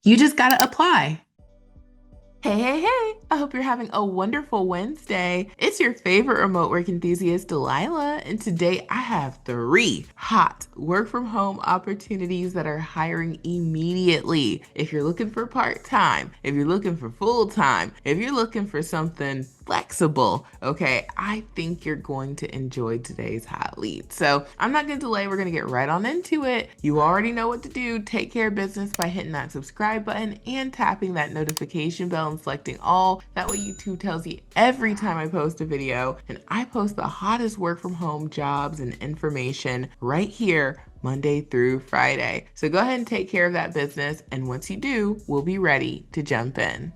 You just got to apply. Hey, hey, hey! I hope you're having a wonderful Wednesday. It's your favorite remote work enthusiast, Delilah, and today I have three hot work from home opportunities that are hiring immediately. If you're looking for part time, if you're looking for full time, if you're looking for something flexible, okay, I think you're going to enjoy today's hot lead. So I'm not going to delay. We're going to get right on into it. You already know what to do. Take care of business by hitting that subscribe button and tapping that notification bell and selecting all. That way YouTube tells you every time I post a video, and I post the hottest work from home jobs and information right here Monday through Friday. So go ahead and take care of that business. And once you do, we'll be ready to jump in.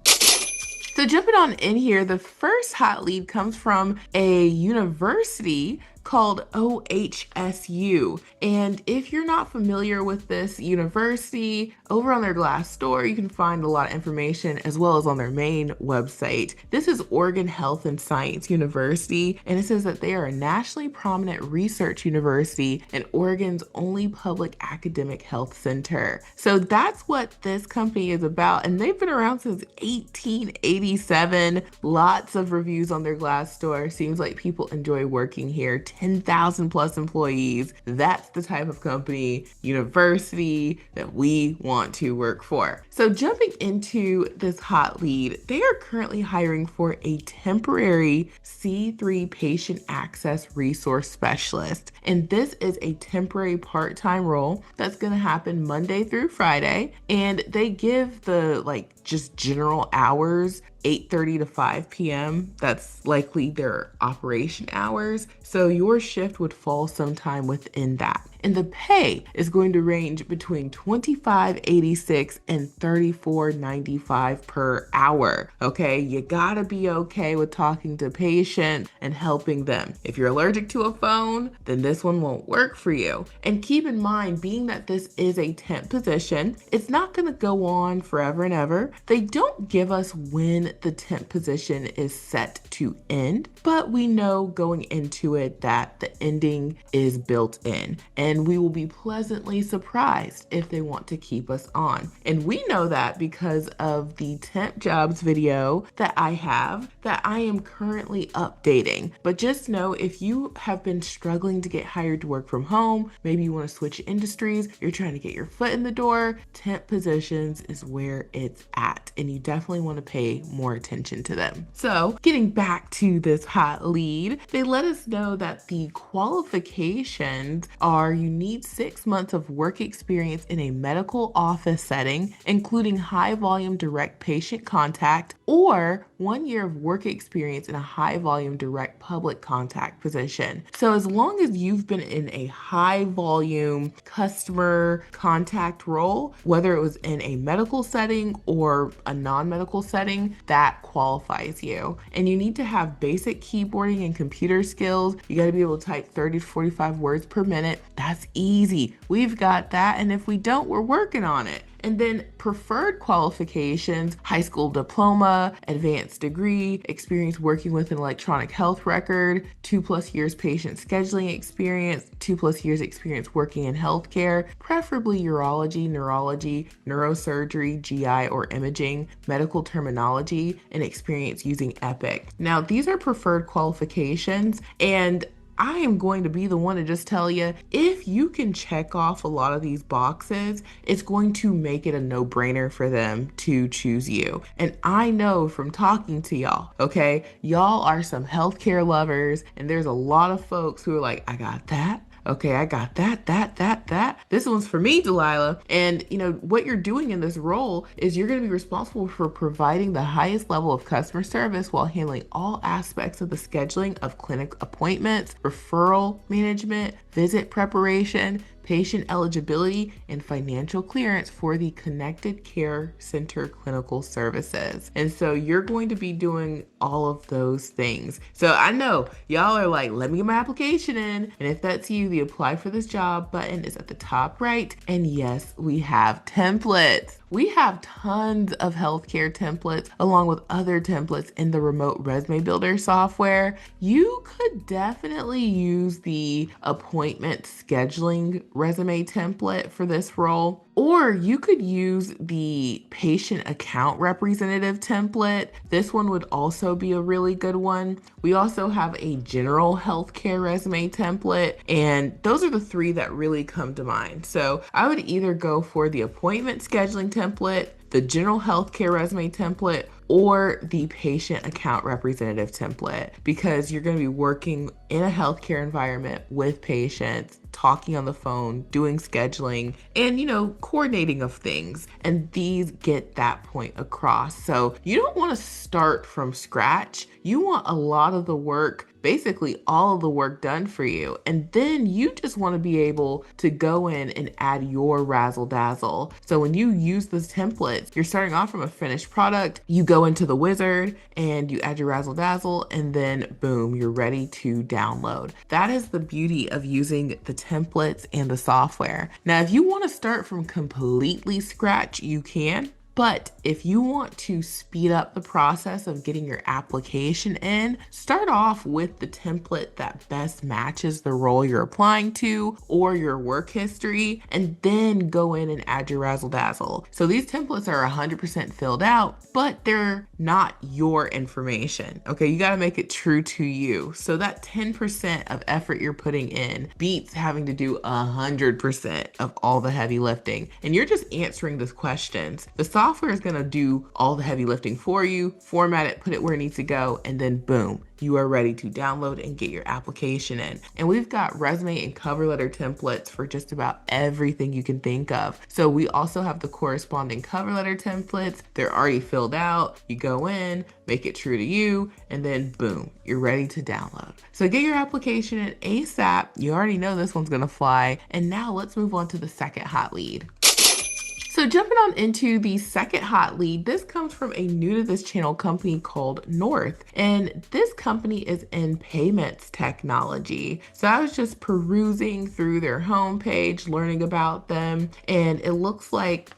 So jumping on in here, the first hot lead comes from a university called OHSU. And if you're not familiar with this university, over on their Glassdoor, you can find a lot of information as well as on their main website. This is Oregon Health and Science University, and it says that they are a nationally prominent research university and Oregon's only public academic health center. So that's what this company is about, and they've been around since 1887. Lots of reviews on their Glassdoor. Seems like people enjoy working here. 10,000 plus employees. That's the type of company, university that we want to work for. So jumping into this hot lead, they are currently hiring for a temporary C3 patient access resource specialist. And this is a temporary part-time role that's going to happen Monday through Friday. And they give the just general hours 8:30 to 5 p.m. That's likely their operation hours. So your shift would fall sometime within that. And the pay is going to range between $25.86 and $34.95 per hour. Okay, you gotta be okay with talking to patients and helping them. If you're allergic to a phone, then this one won't work for you. And keep in mind, being that this is a temp position, it's not gonna go on forever and ever. They don't give us when the temp position is set to end, but we know going into it that the ending is built in. And we will be pleasantly surprised if they want to keep us on. And we know that because of the temp jobs video that I have that I am currently updating. But just know, if you have been struggling to get hired to work from home, maybe you want to switch industries, you're trying to get your foot in the door, temp positions is where it's at. And you definitely want to pay more attention to them. So getting back to this hot lead, they let us know that the qualifications are you need 6 months of work experience in a medical office setting, including high volume direct patient contact, or 1 year of work experience in a high volume direct public contact position. So as long as you've been in a high volume customer contact role, whether it was in a medical setting or a non-medical setting, that qualifies you. And you need to have basic keyboarding and computer skills. You got to be able to type 30 to 45 words per minute. That's easy. We've got that. And if we don't, we're working on it. And then preferred qualifications: high school diploma, advanced degree, experience working with an electronic health record, 2+ years patient scheduling experience, 2+ years experience working in healthcare, preferably urology, neurology, neurosurgery, GI or imaging, medical terminology, and experience using Epic. Now, these are preferred qualifications, and I am going to be the one to just tell you, if you can check off a lot of these boxes, it's going to make it a no-brainer for them to choose you. And I know from talking to y'all, okay, y'all are some healthcare lovers, and there's a lot of folks who are like, I got that. Okay, I got that. This one's for me, Delilah. And what you're doing in this role is you're going to be responsible for providing the highest level of customer service while handling all aspects of the scheduling of clinic appointments, referral management, visit preparation, patient eligibility, and financial clearance for the Connected Care Center clinical services. And so you're going to be doing all of those things. So I know y'all are like, let me get my application in. And if that's you, the apply for this job button is at the top right. And yes, we have templates. We have tons of healthcare templates along with other templates in the remote resume builder software. You could definitely use the appointment scheduling resume template for this role. Or you could use the patient account representative template. This one would also be a really good one. We also have a general healthcare resume template, and those are the three that really come to mind. So I would either go for the appointment scheduling template, the general healthcare resume template, or the patient account representative template, because you're going to be working in a healthcare environment with patients, talking on the phone, doing scheduling, and coordinating of things. And these get that point across. So you don't want to start from scratch. You want a lot of the work, basically all of the work done for you. And then you just want to be able to go in and add your razzle dazzle. So when you use those templates, you're starting off from a finished product, you go into the wizard and you add your razzle dazzle, and then boom, you're ready to download. That is the beauty of using the templates and the software. Now, if you want to start from completely scratch, you can. But if you want to speed up the process of getting your application in, start off with the template that best matches the role you're applying to or your work history, and then go in and add your razzle dazzle. So these templates are 100% filled out, but they're not your information. Okay, you got to make it true to you. So that 10% of effort you're putting in beats having to do 100% of all the heavy lifting. And you're just answering those questions. The software is going to do all the heavy lifting for you, format it, put it where it needs to go, and then boom, you are ready to download and get your application in. And we've got resume and cover letter templates for just about everything you can think of. So we also have the corresponding cover letter templates. They're already filled out. You go in, make it true to you, and then boom, you're ready to download. So get your application in ASAP. You already know this one's gonna fly. And now let's move on to the second hot lead. So jumping on into the second hot lead, this comes from a new to this channel company called North. And this company is in payments technology. So I was just perusing through their homepage, learning about them, and it looks like,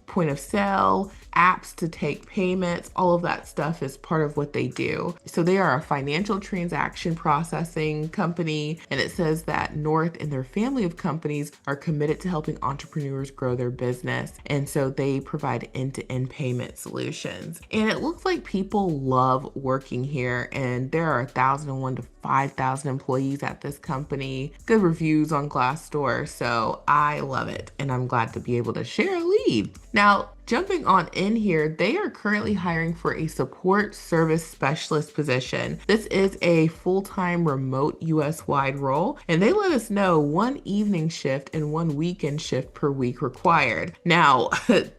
point of sale, apps to take payments, all of that stuff is part of what they do. So they are a financial transaction processing company, and it says that North and their family of companies are committed to helping entrepreneurs grow their business. And so they provide end-to-end payment solutions. And it looks like people love working here, and there are 1,001 to 5,000 employees at this company. Good reviews on Glassdoor, so I love it, and I'm glad to be able to share a lead. Now, jumping on in here, they are currently hiring for a support service specialist position. This is a full-time remote US-wide role, and they let us know 1 evening shift and 1 weekend shift per week required. Now,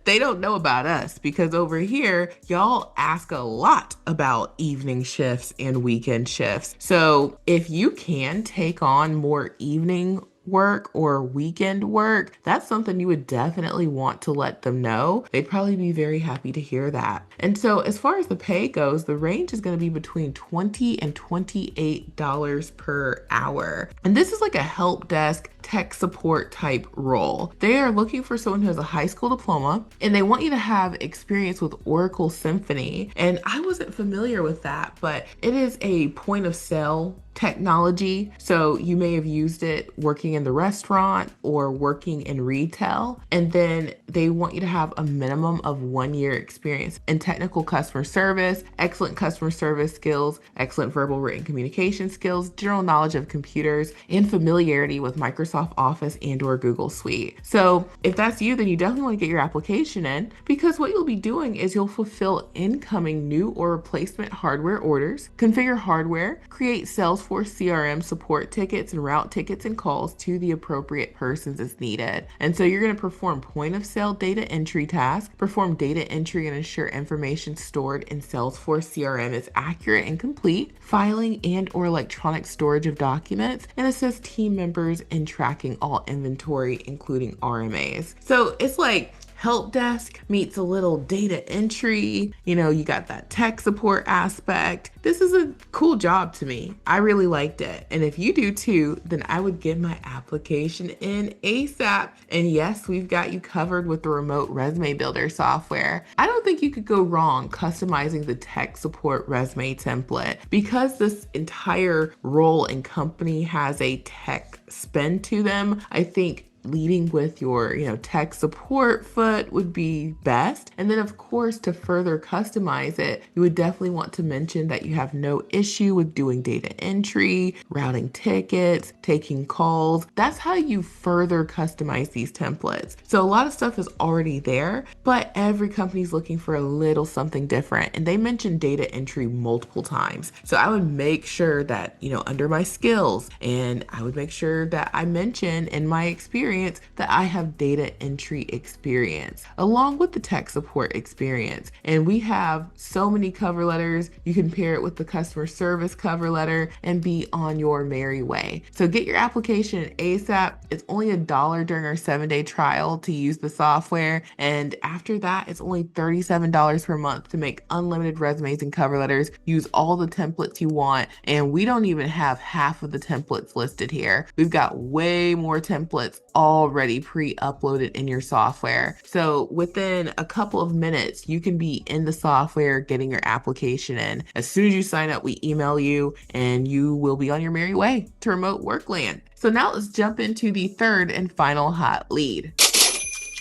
they don't know about us because over here, y'all ask a lot about evening shifts and weekend shifts. So if you can take on more evening work or weekend work, that's something you would definitely want to let them know. They'd probably be very happy to hear that. And so as far as the pay goes, the range is going to be between $20 and $28 per hour. And this is like a help desk tech support type role. They are looking for someone who has a high school diploma, and they want you to have experience with Oracle Symphony. And I wasn't familiar with that, but it is a point of sale technology. So you may have used it working in the restaurant or working in retail. And then they want you to have a minimum of 1 year experience in technical customer service, excellent customer service skills, excellent verbal written communication skills, general knowledge of computers, and familiarity with Microsoft Office and or Google Suite. So if that's you, then you definitely want to get your application in, because what you'll be doing is you'll fulfill incoming new or replacement hardware orders, configure hardware, create Salesforce CRM support tickets, and route tickets and calls to the appropriate persons as needed. And so you're going to perform point of sale data entry tasks, perform data entry and ensure information stored in Salesforce CRM is accurate and complete, filing and or electronic storage of documents, and assist team members in tracking all inventory, including RMAs. So it's like help desk meets a little data entry. You got that tech support aspect. This is a cool job to me. I really liked it. And if you do too, then I would get my application in ASAP. And yes, we've got you covered with the remote resume builder software. I don't think you could go wrong customizing the tech support resume template, because this entire role and company has a tech spin to them. I think leading with your, tech support foot would be best. And then of course, to further customize it, you would definitely want to mention that you have no issue with doing data entry, routing tickets, taking calls. That's how you further customize these templates. So a lot of stuff is already there, but every company's looking for a little something different. And they mentioned data entry multiple times. So I would make sure that, under my skills, and I would make sure that I mention in my experience that I have data entry experience along with the tech support experience. And we have so many cover letters. You can pair it with the customer service cover letter and be on your merry way. So get your application ASAP. It's only $1 during our 7-day trial to use the software. And after that, it's only $37 per month to make unlimited resumes and cover letters. Use all the templates you want. And we don't even have half of the templates listed here. We've got way more templates already pre-uploaded in your software. So within a couple of minutes, you can be in the software getting your application in. As soon as you sign up, we email you and you will be on your merry way to remote work land. So now let's jump into the third and final hot lead.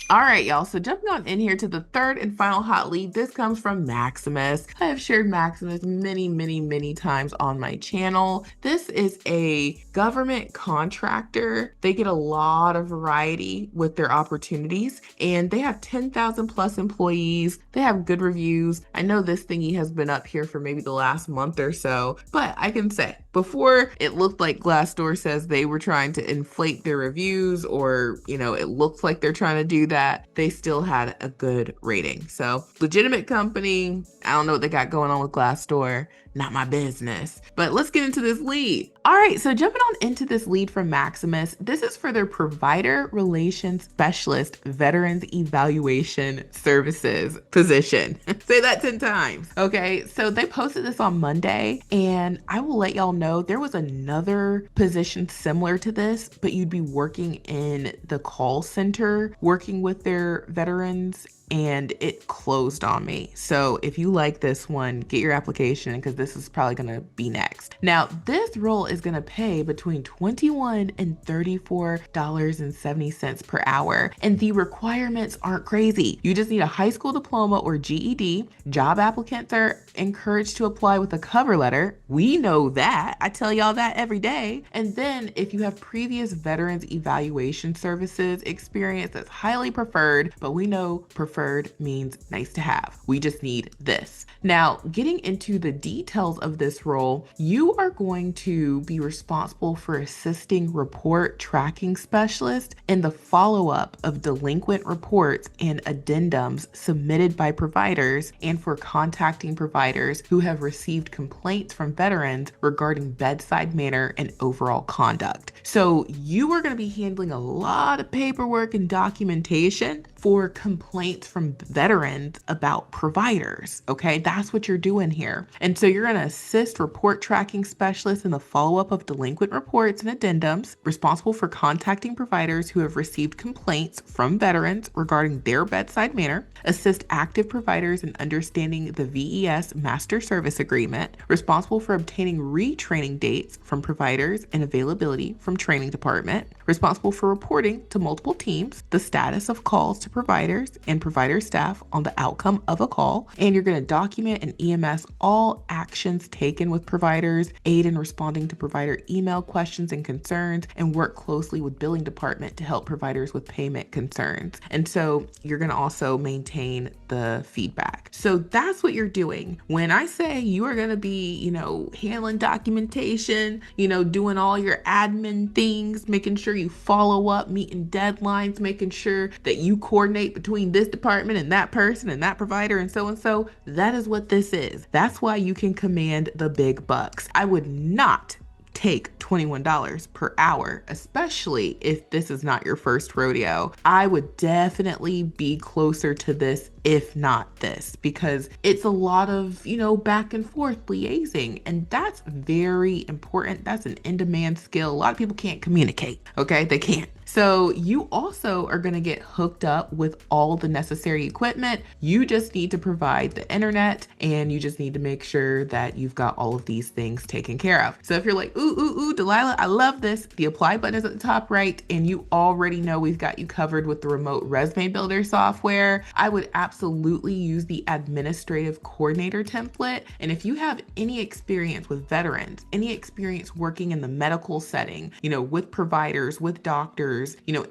All right, y'all. So jumping on in here to the third and final hot lead, this comes from Maximus. I have shared Maximus many, many, many times on my channel. This is a government contractor. They get a lot of variety with their opportunities, and they have 10,000 plus employees. They have good reviews. I know this thingy has been up here for maybe the last month or so, but I can say before it looked like Glassdoor says they were trying to inflate their reviews, or, it looks like they're trying to do that, they still had a good rating. So legitimate company. I don't know what they got going on with Glassdoor. Not my business. But let's get into this lead. All right, so jumping on into this lead from Maximus, this is for their Provider Relations Specialist Veterans Evaluation Services position. Say that 10 times. Okay, so they posted this on Monday, and I will let y'all know there was another position similar to this, but you'd be working in the call center, working with their veterans, and it closed on me. So if you like this one, get your application, because this is probably gonna be next. Now, this role is gonna pay between $21 and $34.70 per hour. And the requirements aren't crazy. You just need a high school diploma or GED. Job applicants are encouraged to apply with a cover letter. We know that. I tell y'all that every day. And then if you have previous Veterans Evaluation Services experience, that's highly preferred, but we know preferred means nice to have. We just need this. Now, getting into the details of this role, you are going to be responsible for assisting report tracking specialists in the follow-up of delinquent reports and addendums submitted by providers, and for contacting providers who have received complaints from veterans regarding bedside manner and overall conduct. So you are going to be handling a lot of paperwork and documentation for complaints from veterans about providers. Okay, that's what you're doing here. And so you're going to assist report tracking specialists in the follow-up of delinquent reports and addendums, responsible for contacting providers who have received complaints from veterans regarding their bedside manner, assist active providers in understanding the VES Master Service Agreement, responsible for obtaining retraining dates from providers and availability from training department, responsible for reporting to multiple teams the status of calls to providers and provider staff on the outcome of a call. And you're going to document and EMS all actions taken with providers, aid in responding to provider email questions and concerns, and work closely with billing department to help providers with payment concerns. And so you're going to also maintain the feedback. So that's what you're doing. When I say you are going to be, handling documentation, doing all your admin things, making sure you follow up, meeting deadlines, making sure that you coordinate between this department and that person and that provider and so, that is what this is. That's why you can command the big bucks. I would not take $21 per hour, especially if this is not your first rodeo. I would definitely be closer to this, if not this, because it's a lot of, back and forth liaising, and that's very important. That's an in-demand skill. A lot of people can't communicate, okay? They can't. So you also are going to get hooked up with all the necessary equipment. You just need to provide the internet and you just need to make sure that you've got all of these things taken care of. So if you're like, ooh, Delilah, I love this, the apply button is at the top right, and you already know we've got you covered with the remote resume builder software, I would absolutely use the administrative coordinator template. And if you have any experience with veterans, any experience working in the medical setting, with providers, with doctors,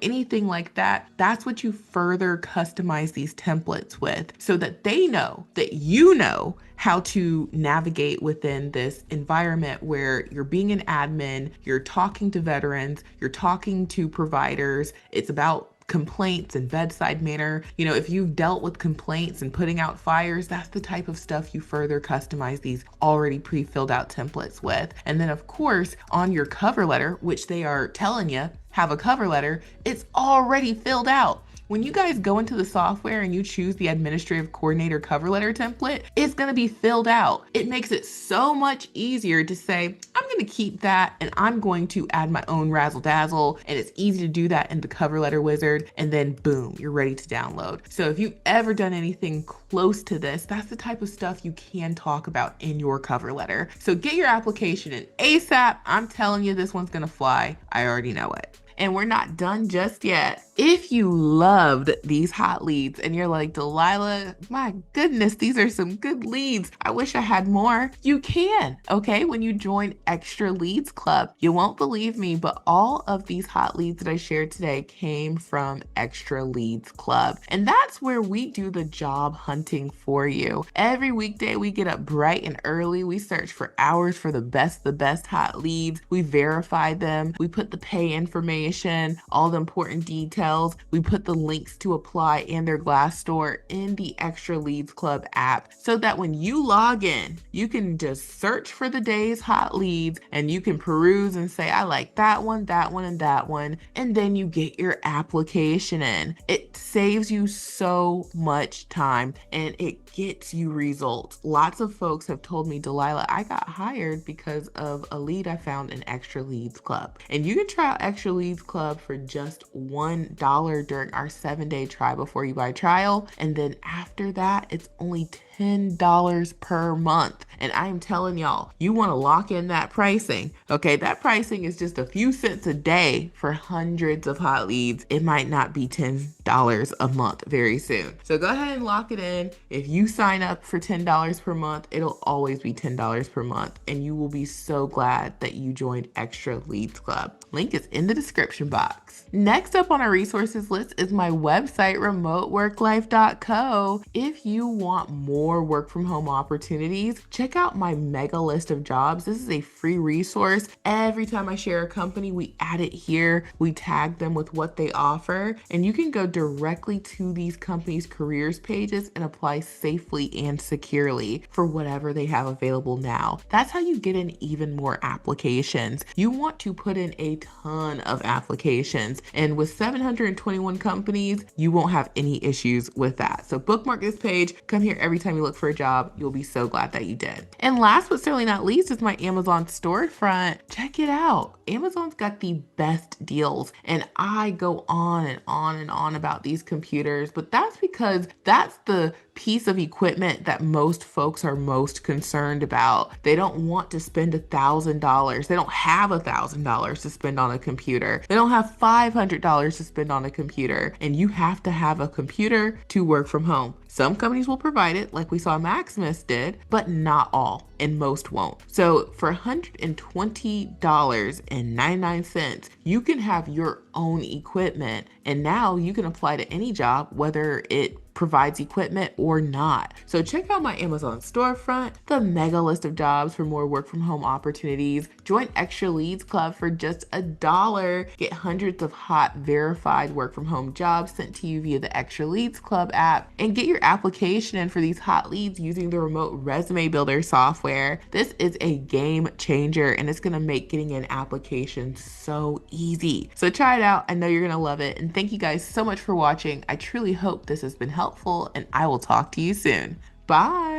anything like that, that's what you further customize these templates with so that they know that you know how to navigate within this environment where you're being an admin, you're talking to veterans, you're talking to providers. It's about complaints and bedside manner. If you've dealt with complaints and putting out fires, that's the type of stuff you further customize these already pre-filled out templates with. And then of course, on your cover letter, which they are telling you, have a cover letter, it's already filled out. When you guys go into the software and you choose the administrative coordinator cover letter template, it's going to be filled out. It makes it so much easier to say, I'm going to keep that and I'm going to add my own razzle dazzle. And it's easy to do that in the cover letter wizard. And then boom, you're ready to download. So if you've ever done anything close to this, that's the type of stuff you can talk about in your cover letter. So get your application in ASAP. I'm telling you, this one's going to fly. I already know it. And we're not done just yet. If you loved these hot leads and you're like, Delilah, my goodness, these are some good leads, I wish I had more, you can, okay? When you join Extra Leads Club. You won't believe me, but all of these hot leads that I shared today came from Extra Leads Club. And that's where we do the job hunting for you. Every weekday, we get up bright and early. We search for hours for the best hot leads. We verify them. We put the pay information, all the important details. We put the links to apply and their Glassdoor in the Extra Leads Club app so that when you log in, you can just search for the day's hot leads and you can peruse and say, I like that one, and that one, and then you get your application in. It saves you so much time and it gets you results. Lots of folks have told me, Delilah, I got hired because of a lead I found in Extra Leads Club. And you can try out Extra Leads Club for just $1 during our 7-day try before you buy trial. And then after that, it's only $10 per month. And I'm telling y'all, you want to lock in that pricing. Okay, that pricing is just a few cents a day for hundreds of hot leads. It might not be $10 a month very soon. So go ahead and lock it in. If you sign up for $10 per month, it'll always be $10 per month. And you will be so glad that you joined Extra Leads Club. Link is in the description box. Next up on our resources list is my website, remoteworklife.co. If you want more work from home opportunities, check out my mega list of jobs. This is a free resource. Every time I share a company, we add it here. We tag them with what they offer, and you can go directly to these companies' careers pages and apply safely and securely for whatever they have available now. That's how you get in even more applications. You want to put in a ton of applications, and with 721 companies, you won't have any issues with that. So bookmark this page, come here every time you look for a job. You'll be so glad that you did. And last but certainly not least is my Amazon storefront. Check it out. Amazon's got the best deals, and I go on and on and on about these computers, but that's because that's the piece of equipment that most folks are most concerned about. They don't want to spend $1,000. They don't have $1,000 to spend on a computer. They don't have $500 to spend on a computer, and you have to have a computer to work from home. Some companies will provide it, like we saw Maximus did, but not all, and most won't. So for $120.99, you can have your own equipment, and now you can apply to any job, whether it provides equipment or not. So check out my Amazon storefront, the mega list of jobs for more work from home opportunities. Join Extra Leads Club for just $1. Get hundreds of hot verified work from home jobs sent to you via the Extra Leads Club app, and get your application in for these hot leads using the remote resume builder software. This is a game changer, and it's gonna make getting an application so easy. So try it out. I know you're gonna love it. And thank you guys so much for watching. I truly hope this has been helpful, and I will talk to you soon. Bye.